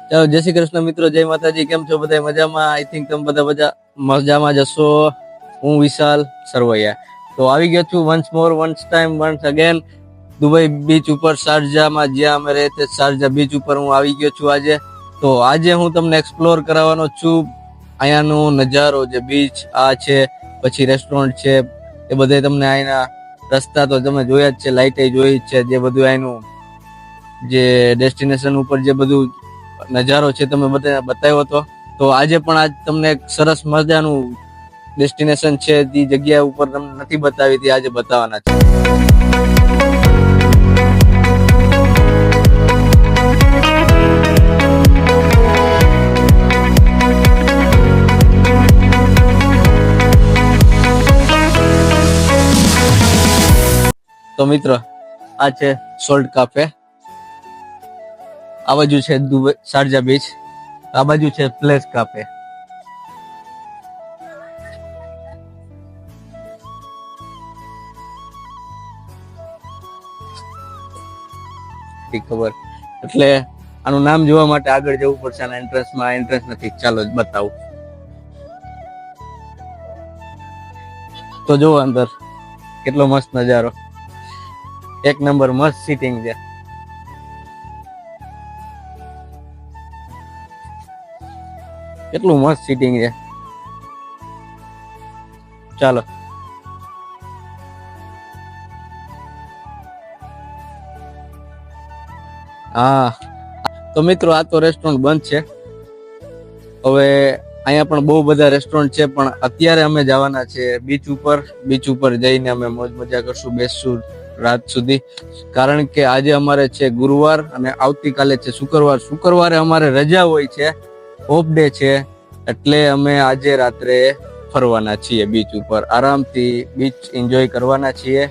ચાલો, જય શ્રી કૃષ્ણ મિત્રો, જય માતાજી. કેમ છો બધા? મજામાં? આઈ થિંક તમે બધા મજામાં જશો. હું વિશાલ સરવૈયા તો આવી ગયો છું વન્સ અગેન દુબઈ બીચ ઉપર, શારજામાં, જ્યાં અમે રહેતે શારજા બીચ ઉપર હું આવી ગયો છું આજે. તો આજે હું તમને એક્સપ્લોર કરાવવાનો છું અહીંયાનો નજારો, જે બીચ આ છે, પછી રેસ્ટોરન્ટ છે, એ બધે તમને અહીંના રસ્તા તો તમે જોયા જ છે, લાઇટે જોઈ જ છે, જે બધું અહીંનું જે ડેસ્ટિનેશન ઉપર જે બધું નજારો છે તમે બધા બતાવ્યો હતો. તો આજે પણ આજ તમને એક સરસ મજાનું ડેસ્ટિનેશન છે, જે જગ્યા ઉપર તમને નથી બતાવી હતી, આજે બતાવવાના છે. તો મિત્રો, આ છે સોલ્ટ કાફે, આ બાજુ છે દુબઈ શારજા બીચ, આ બાજુ છે પ્લેસ કાફે. ખબર એટલે આનું નામ જોવા માટે આગળ જવું પડશે. આના એન્ટ્રન્સમાં એન્ટ્રન્સ નથી, ચાલો જ બતાવું. તો જો અંદર કેટલો મસ્ત નજારો, એક નંબર મસ્ત સીટિંગ છે. કેટલું મસ્ત સીટિંગ છે. ચાલો, હા. તો મિત્રો, આ તો રેસ્ટોરન્ટ બંધ છે. હવે અહીંયા પણ બહુ બધા રેસ્ટોરન્ટ છે, પણ અત્યારે અમે જવાના છે બીચ ઉપર. બીચ ઉપર જઈને અમે મોજ મજા કરશું, બેસશું રાત સુધી, કારણ કે આજે અમારે છે ગુરુવાર અને આવતીકાલે છે શુક્રવાર. શુક્રવારે અમારે રજા હોય છે, ઓફ ડે છે, એટલે અમે આજે રાત્રે ફરવાના છીએ બીચ ઉપર, આરામથી બીચ એન્જોય કરવાના છીએ.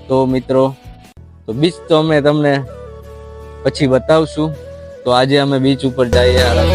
તો મિત્રો, તો બીચ તો અમે તમને પછી બતાવશું. તો આજે અમે બીચ ઉપર જઈએ.